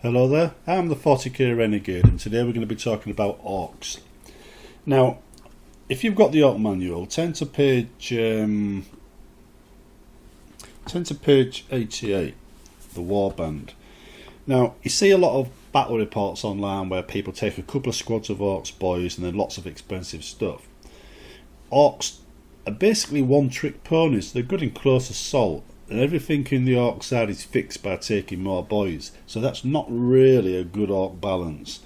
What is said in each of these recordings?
Hello there, I'm the 40k Renegade and today we're going to be talking about orcs. Now, if you've got the orc manual, turn to page 88, the warband. Now, you see a lot of battle reports online where people take a couple of squads of orcs boys and then lots of expensive stuff. Orcs are basically one-trick ponies. They're good in close assault, and everything in the orc side is fixed by taking more boys, so that's not really a good orc balance.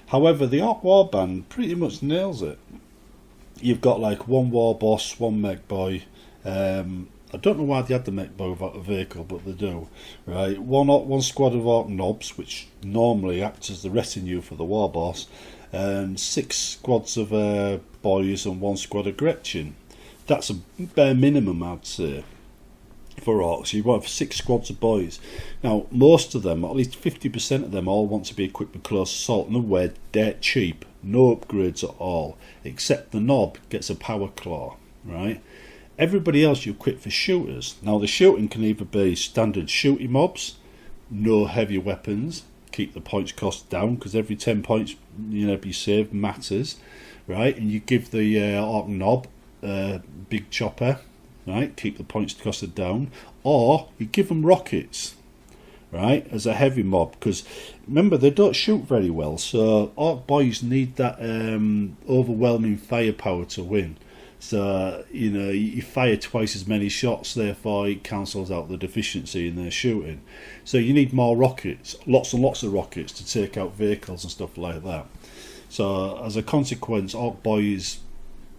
However, the orc warband pretty much nails it. You've got like one war boss, one mech boy. I don't know why they had the mech boy without a vehicle, but they do. Right, one squad of orc knobs, which normally acts as the retinue for the war boss, and 6 squads of boys and 1 squad of Gretchen. That's a bare minimum, I'd say, for orcs. You want 6 squads of boys. Now, most of them, at least 50% of them, all want to be equipped with close assault, and they're dirt cheap, no upgrades at all, except the knob gets a power claw, right? Everybody else you equip for shooters. Now, the shooting can either be standard shooting mobs, no heavy weapons, keep the points cost down, because every 10 points you saved matters, right? And you give the orc knob big chopper, right, keep the points costed down, or you give them rockets, right, as a heavy mob, because remember they don't shoot very well, so orc boys need that overwhelming firepower to win. So you fire twice as many shots, therefore it cancels out the deficiency in their shooting. So you need more rockets, lots and lots of rockets to take out vehicles and stuff like that. So as a consequence, orc boys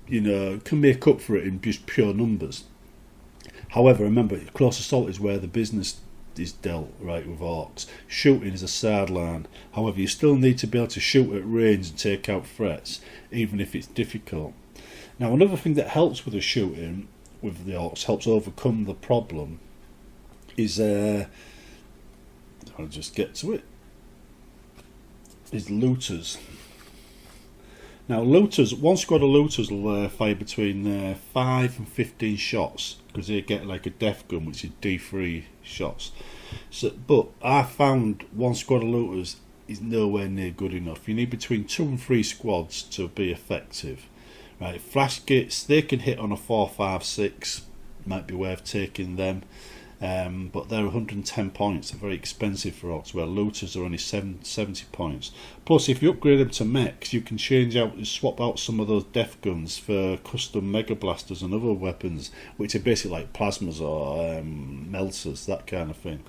can make up for it in just pure numbers. However, remember, close assault is where the business is dealt, right, with orcs. Shooting is a sideline. However, you still need to be able to shoot at range and take out threats, even if it's difficult. Now, another thing that helps with the shooting with the orcs, helps overcome the problem, is, I'll just get to it, is looters. Now, looters, one squad of looters will fire between 5 and 15 shots, because they get like a death gun, which is D3 shots. So, but I found one squad of looters is nowhere near good enough. You need between 2 and 3 squads to be effective. Right, flash gates, they can hit on a 4, 5, 6, might be worth taking them. But they're 110 points, they're very expensive for orcs, where looters are only 70 points. Plus, if you upgrade them to mechs, you can swap out some of those death guns for custom mega blasters and other weapons, which are basically like plasmas or melters, that kind of thing.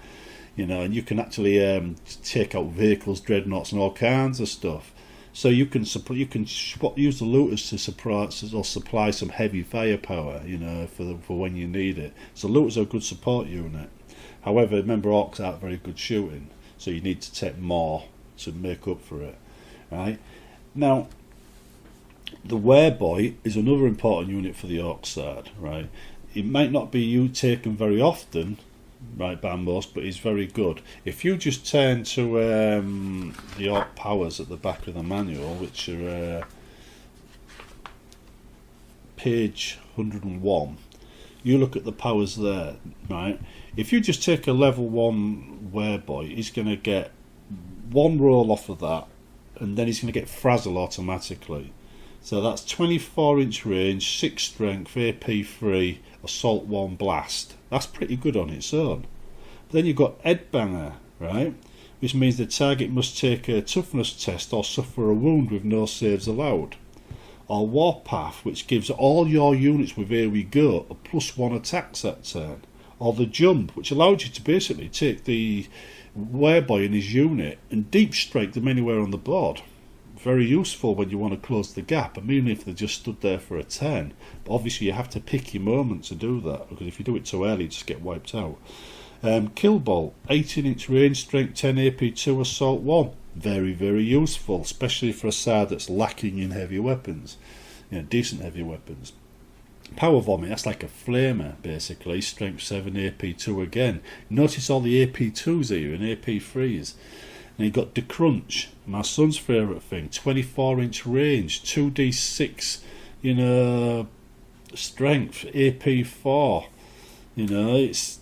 And you can actually take out vehicles, dreadnoughts, and all kinds of stuff. So you can use the looters to supply some heavy firepower, for when you need it. So looters are a good support unit. However, remember, orcs aren't very good shooting, so you need to take more to make up for it. Right now, the wereboy is another important unit for the orc side. Right, it might not be taken very often, right, by most, but it's very good. If you just turn to the orc powers at the back of the manual, which are page 101, you look at the powers there, right? If you just take a level 1 wereboy, he's going to get 1 roll off of that, and then he's going to get frazzle automatically. So that's 24-inch range, 6 strength, AP 3, assault 1, blast. That's pretty good on its own. But then you've got Headbanger, right? Which means the target must take a toughness test or suffer a wound with no saves allowed. Or Warpath, which gives all your units with Here We Go a +1 attacks that turn. Or the Jump, which allows you to basically take the wereboy and his unit and deep strike them anywhere on the board. Very useful when you want to close the gap. I mean, if they just stood there for a turn. But obviously you have to pick your moment to do that, because if you do it too early you just get wiped out. Kill Bolt, 18-inch range, strength 10, AP 2, assault 1. Very, very useful, especially for a side that's lacking in heavy weapons, decent heavy weapons. Power Vomit, that's like a flamer basically, strength 7, AP 2 again. Notice all the AP 2s here and AP 3s. And you've got the Crunch, my son's favourite thing, 24-inch range, 2d6, strength, AP 4. It's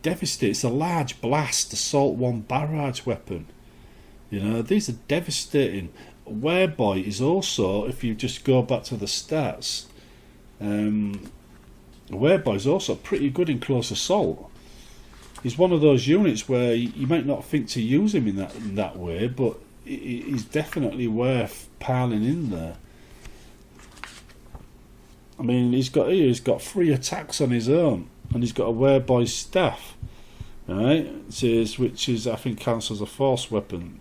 devastating. It's a large blast, assault 1 barrage weapon. These are devastating. Wereboy is also, if you just go back to the stats, Wereboy is also pretty good in close assault. He's one of those units where you might not think to use him in that way, but he's definitely worth piling in there. I mean, he's got 3 attacks on his own, and he's got a Wereboy staff, right? Which is, I think, counts as a force weapon.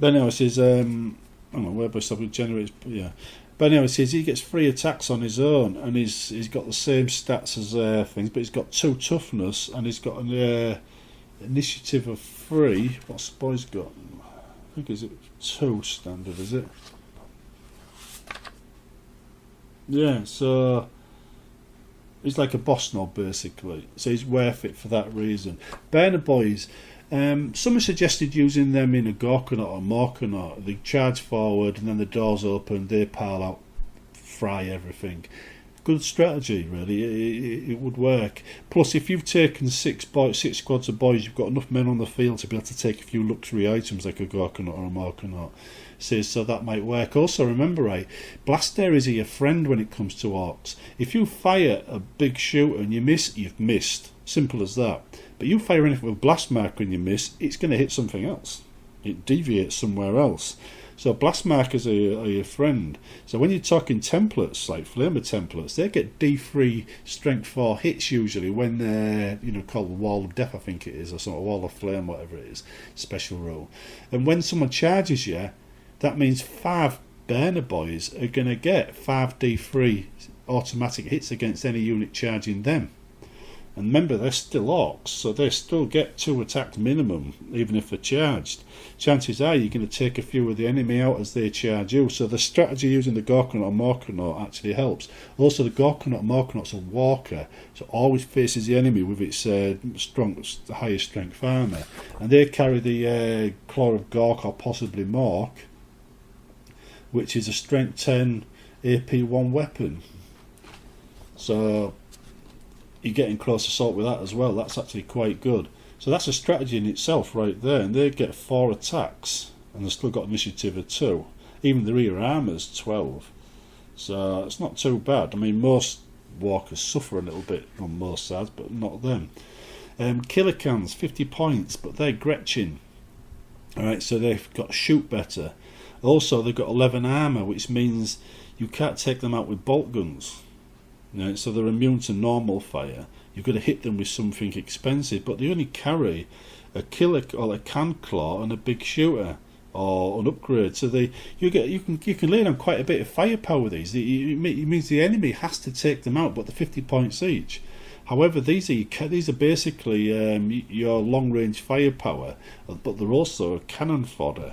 But anyway, it says, Wereboy staff generates, yeah. But anyway, it says he gets 3 attacks on his own, and he's got the same stats as things, but he's got 2 toughness, and he's got an initiative of 3. What's the boy's got? I think is it 2 standard, is it? Yeah, so he's like a boss knob basically. So he's worth it for that reason. Burner Boys. Some have suggested using them in a Gorkanaut or Morkanaut. They charge forward and then the doors open, they pile out, fry everything. Good strategy, really. It would work. Plus, if you've taken 6 squads of boys, you've got enough men on the field to be able to take a few luxury items like a Gorkanaut or a Morkanaut. So that might work. Also, remember, right, blast areas are your friend when it comes to orcs. If you fire a big shooter and you miss, you've missed. Simple as that. But you fire anything with blast marker and you miss, it's going to hit something else. It deviates somewhere else. So blast markers are your friend. So when you're talking templates, like flamer templates, they get D3 strength 4 hits usually when they're, called the Wall of Death, I think it is, or something, Wall of Flame, whatever it is, special rule. And when someone charges you, that means 5 burner boys are going to get 5 D3 automatic hits against any unit charging them. And remember, they're still orcs, so they still get 2 attacks minimum, even if they're charged. Chances are you're going to take a few of the enemy out as they charge you. So the strategy using the Gorkanaut or Morkanaut actually helps. Also, the Gorkanaut or Morkanaut's a walker, so it always faces the enemy with its highest strength armour. And they carry the Claw of Gork or possibly Mork, which is a strength 10 AP1 weapon. So you're getting close assault with that as well. That's actually quite good. So that's a strategy in itself right there. And they get 4 attacks and they've still got initiative of 2. Even the rear armour's 12. So it's not too bad. I mean, most walkers suffer a little bit on most sides, but not them. Killer cans, 50 points, but they're Gretchen. Alright, so they've got shoot better. Also, they've got 11 armour, which means you can't take them out with bolt guns. So they're immune to normal fire. You've got to hit them with something expensive, but they only carry a killer or a can claw and a big shooter or an upgrade. So you can lay on quite a bit of firepower with these. It means the enemy has to take them out, but they're 50 points each. However, these are basically your long range firepower, but they're also cannon fodder.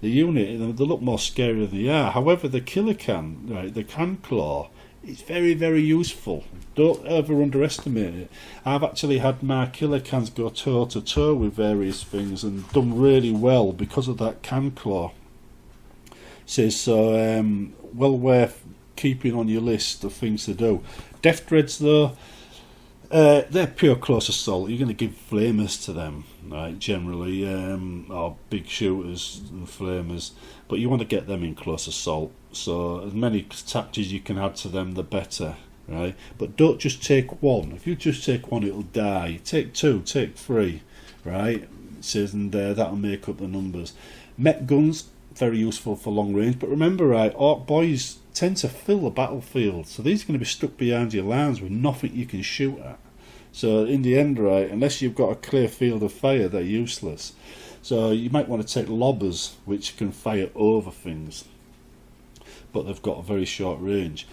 The unit, they look more scary than they are. However, the killer can, right, the can claw, it's very, very useful. Don't ever underestimate it. I've actually had my killer cans go toe to toe with various things and done really well because of that can claw. So well worth keeping on your list of things to do. Death Dreads though, they're pure close assault. You're going to give flamers to them, right? Generally, or big shooters and flamers, but you want to get them in close assault. So as many tactics you can add to them, the better, right? But don't just take 1. If you just take 1, it'll die. Take 2, take 3, right? It says, and that'll make up the numbers. Met guns, very useful for long range. But remember, right, orc boys tend to fill the battlefield, so these are going to be stuck behind your lines with nothing you can shoot at. So in the end, right, unless you've got a clear field of fire, they're useless. So you might want to take lobbers, which can fire over things, but they've got a very short range.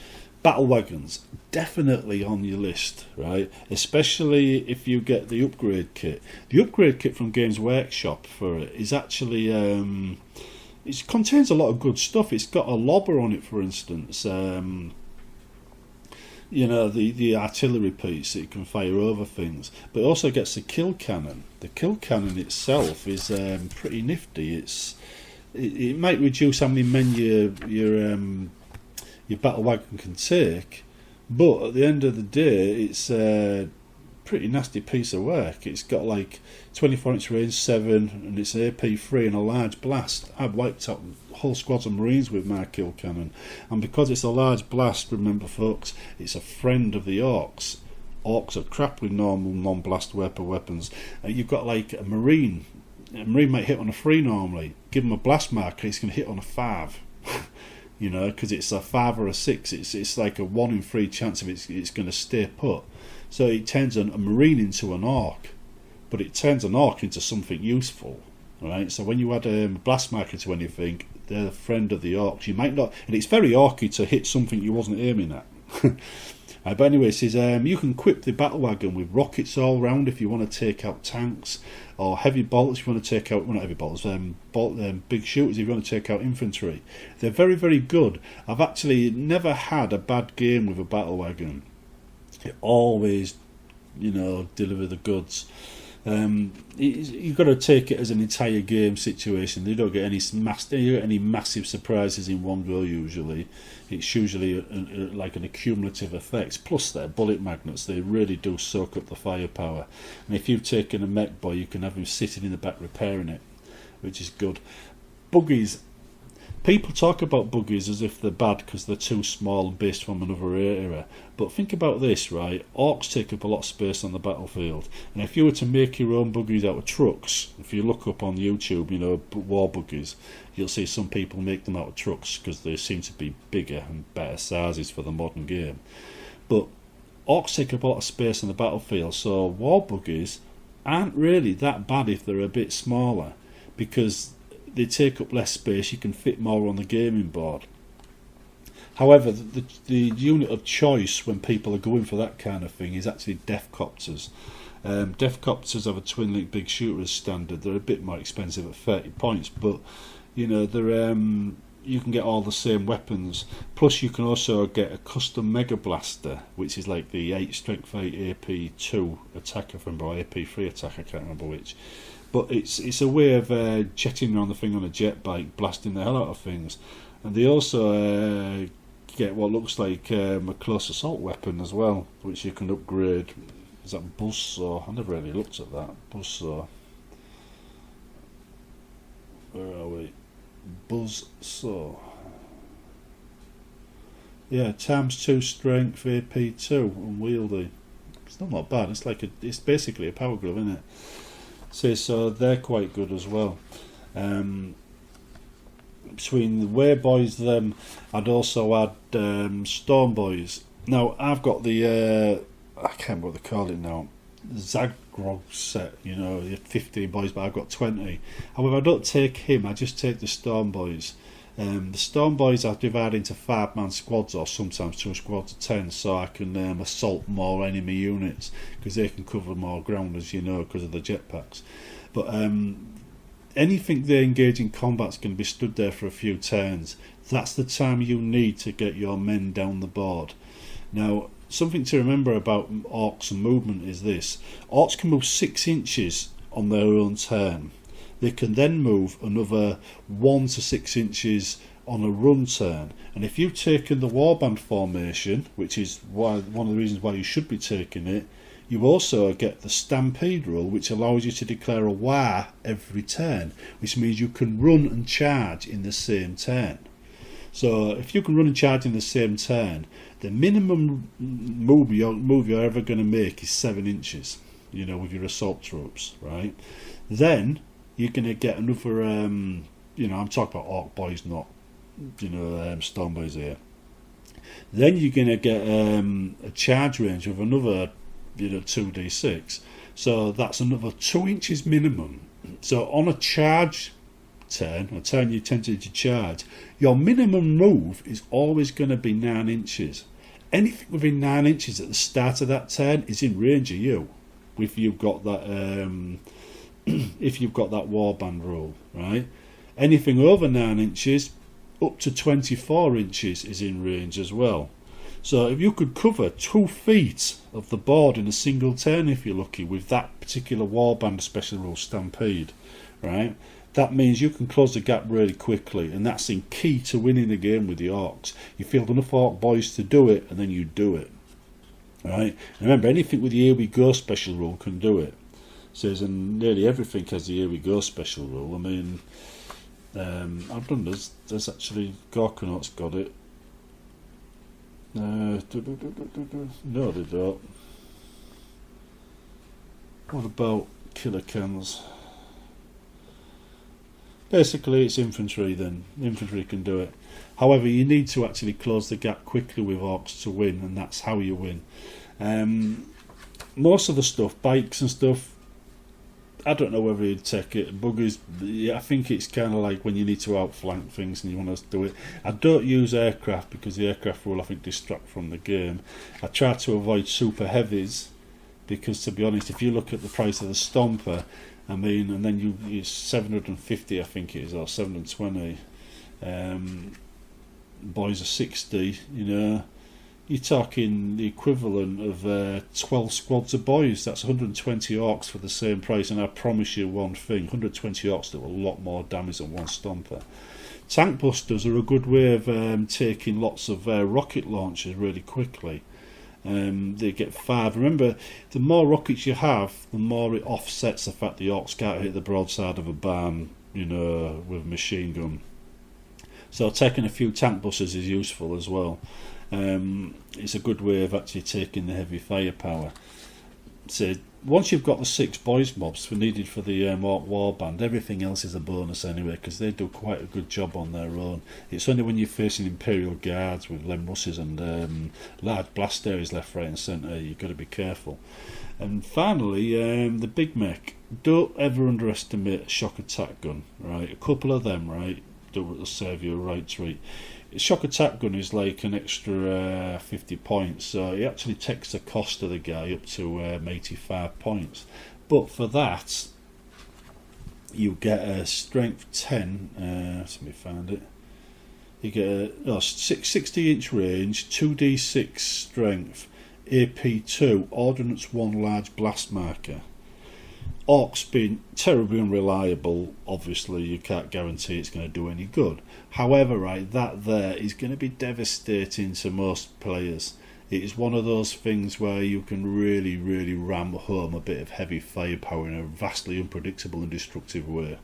Battle wagons, definitely on your list, right? Especially if you get the upgrade kit. The upgrade kit from Games Workshop for it is actually it contains a lot of good stuff. It's got a lobber on it, for instance. The artillery piece, it can fire over things, but it also gets the kill cannon. The kill cannon itself is pretty nifty. It might reduce how many men your battle wagon can take, but at the end of the day, it's pretty nasty piece of work. It's got like 24-inch range 7, and it's an AP3 and a large blast. I've wiped out whole squads of Marines with my kill cannon, and because it's a large blast, remember folks, it's a friend of the Orks. Orks are crap with normal non-blast weapons. You've got like a Marine might hit on a 3 normally. Give him a blast marker, he's going to hit on a 5. You know, because it's a 5 or a 6. It's like a 1 in 3 chance of it's going to stay put. So it turns a Marine into an Ork, but it turns an Ork into something useful, right? So when you add a blast marker to anything, they're a friend of the Orks. You might not, and it's very Orky to hit something you wasn't aiming at. But anyway, it says you can equip the battle wagon with rockets all round if you want to take out tanks, or heavy bolts if you want to take out, well, not heavy bolts, big shooters if you want to take out infantry. They're very, very good. I've actually never had a bad game with a battle wagon. It always, you know, deliver the goods. You've got to take it as an entire game situation. You don't get any massive surprises in one go usually. It's usually like an accumulative effect. Plus they're bullet magnets. They really do soak up the firepower. And if you've taken a mech boy, you can have him sitting in the back repairing it, which is good. Buggies. People talk about buggies as if they're bad because they're too small and based from another era. But think about this, right? Orks take up a lot of space on the battlefield. And if you were to make your own buggies out of trucks, if you look up on YouTube, you know, war buggies, you'll see some people make them out of trucks because they seem to be bigger and better sizes for the modern game. But Orks take up a lot of space on the battlefield, so war buggies aren't really that bad if they're a bit smaller, because they take up less space, you can fit more on the gaming board. However, the unit of choice when people are going for that kind of thing is actually Deathcopters. Deathcopters have a twin-link big shooter as standard. They're a bit more expensive at 30 points, but you know, they're you can get all the same weapons. Plus you can also get a custom Mega Blaster, which is like the 8 Strength 8 AP2 attacker from AP3 attacker, I can't remember which. But it's a way of jetting around the thing on a jet bike, blasting the hell out of things. And they also get what looks like a close assault weapon as well, which you can upgrade. Is that Buzzsaw? I never really looked at that. Buzzsaw. Where are we? Buzzsaw. Yeah, ×2 strength, AP2, unwieldy. It's not bad. It's basically a power glove, isn't it? So they're quite good as well. Between the Wayboys, them, I'd also add Storm Boys. Now I've got the I can't remember what they call it now, Zagrog set. You know, 15 boys, but I've got 20. However, I don't take him. I just take the Storm Boys. The Storm Boys I divide into 5-man squads, or sometimes 2 squads of 10, so I can assault more enemy units, because they can cover more ground, as you know, because of the jetpacks. But anything they engage in combat is going to be stood there for a few turns. That's the time you need to get your men down the board. Now, something to remember about Orks and movement is this. Orks can move 6 inches on their own turn. They can then move another 1 to 6 inches on a run turn. And if you've taken the warband formation, which is one of the reasons why you should be taking it, you also get the stampede rule, which allows you to declare a war every turn, which means you can run and charge in the same turn. So if you can run and charge in the same turn, the minimum move you're ever going to make is 7 inches, you know, with your assault troops, right? Then you're going to get another, you know, I'm talking about Ork boys, not, you know, Storm boys here. Then you're going to get a charge range of another, you know, 2d6. So that's another 2 inches minimum. So on a charge turn, a turn you tend to charge, your minimum move is always going to be 9 inches. Anything within 9 inches at the start of that turn is in range of you, if you've got that if you've got that warband rule, right? Anything over 9 inches up to 24 inches is in range as well. So if you could cover 2 feet of the board in a single turn, if you're lucky, with that particular warband special rule stampede, right, that means you can close the gap really quickly, and that's in key to winning the game with the Orks. You field enough Ork boys to do it, and then you do it. right? And remember, anything with the Here We Go special rule can do it. Says, and nearly everything has the Here We Go special rule. I mean, I've done this. There's actually Gorkanot's got it. No, they don't. What about Killer Cans? Basically, it's infantry then. Infantry can do it. However, you need to actually close the gap quickly with Orks to win, and that's how you win. Most of the stuff, bikes and stuff, I don't know whether you'd take it. Buggies, yeah, I think it's kind of like when you need to outflank things and you want to do it. I don't use aircraft because the aircraft will, I think, distract from the game. I try to avoid super heavies because, to be honest, if you look at the price of the Stomper, I mean, and then you 750, I think it is, or 720. Boys are 60, you know. You're talking the equivalent of 12 squads of boys. That's 120 orcs for the same price, and I promise you one thing, 120 orcs do a lot more damage than one Stomper. Tank busters are a good way of taking lots of rocket launchers really quickly. They get 5. Remember, the more rockets you have, the more it offsets the fact the orcs can't hit the broadside of a barn, you know, with a machine gun. So taking a few tank busters is useful as well. It's a good way of actually taking the heavy firepower. So once you've got the 6 boys mobs needed for the Ork warband, everything else is a bonus anyway, because they do quite a good job on their own. It's only when you're facing Imperial Guards with Lemrusses and large blast areas left, right and centre, you've got to be careful. And finally, the big mech. Don't ever underestimate a shock attack gun, right? A couple of them, right, will save you a right treat. Shock attack gun is like an extra 50 points, so it actually takes the cost of the guy up to 85 points. But for that, you get a strength 10. Let me find it. You get a 60 inch range, 2d6 strength, AP2, ordnance 1 large blast marker. Orcs being terribly unreliable, obviously you can't guarantee it's going to do any good. However, right, that there is going to be devastating to most players. It is one of those things where you can really, really ram home a bit of heavy firepower in a vastly unpredictable and destructive way.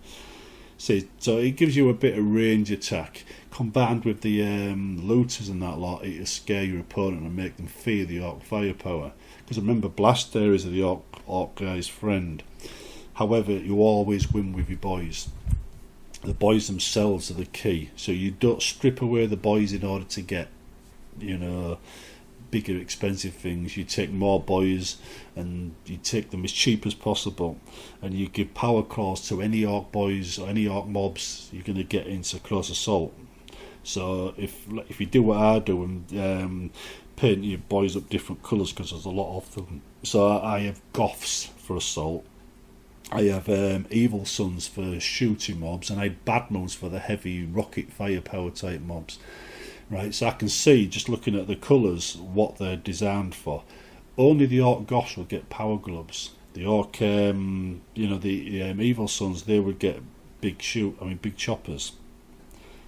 So it gives you a bit of range attack, combined with the looters and that lot. It'll scare your opponent and make them fear the Ork firepower. Because remember, blast areas are the Ork guy's friend. However, you always win with your boys. The boys themselves are the key. So you don't strip away the boys in order to get, you know, bigger expensive things. You take more boys and you take them as cheap as possible, and you give power claws to any Ork boys or any Ork mobs you're going to get into close assault. So if you do what I do and paint your boys up different colours, because there's a lot of them. So I have Goths for assault, I have Evil Sons for shooting mobs, and I have Bad Moons for the heavy rocket firepower type mobs. Right, so I can see, just looking at the colours, what they're designed for. Only the Ork Goths will get power gloves. The Ork, the Evil Sons, they would get big choppers.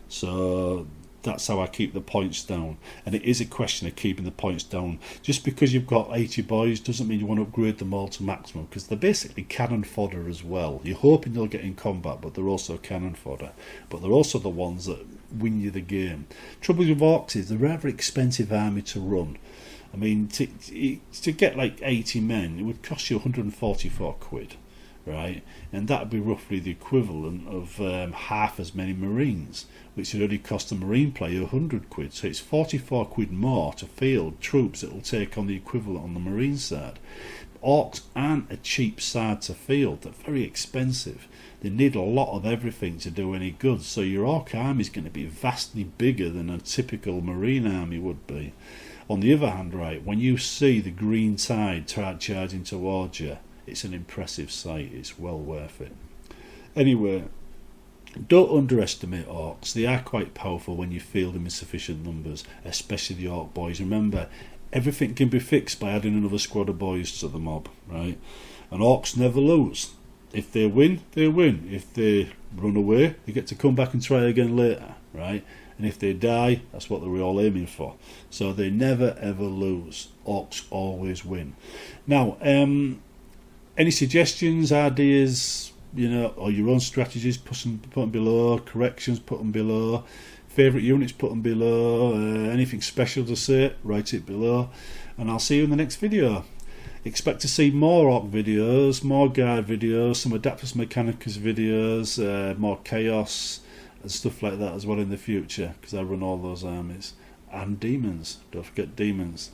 So that's how I keep the points down. And it is a question of keeping the points down. Just because you've got 80 boys doesn't mean you want to upgrade them all to maximum, because they're basically cannon fodder as well. You're hoping they'll get in combat, but they're also cannon fodder. But they're also the ones that win you the game. Trouble with Orks is they're a rather expensive army to run. I mean, to get like 80 men, it would cost you 144 quid, right? And that would be roughly the equivalent of half as many Marines, which would only cost a Marine player 100 quid. So it's 44 quid more to field troops that will take on the equivalent on the Marine side. Orks aren't a cheap side to field, they're very expensive. They need a lot of everything to do any good, so your Ork army is going to be vastly bigger than a typical Marine army would be. On the other hand, right, when you see the green tide charging towards you, it's an impressive sight. It's well worth it. Anyway, don't underestimate Orks. They are quite powerful when you field them in sufficient numbers, especially the Ork boys. Remember, everything can be fixed by adding another squad of boys to the mob, right? And Orks never lose. If they win, they win. If they run away, they get to come back and try again later, right? and if they die, that's what they're all aiming for. So they never ever lose. Orks always win. Now, any suggestions, ideas, or your own strategies, put them below. Corrections, put them below. Favourite units, put them below. Anything special to say, write it below. And I'll see you in the next video. Expect to see more Ork videos, more guide videos, some Adeptus Mechanicus videos, more Chaos and stuff like that as well in the future, because I run all those armies. And demons, don't forget demons.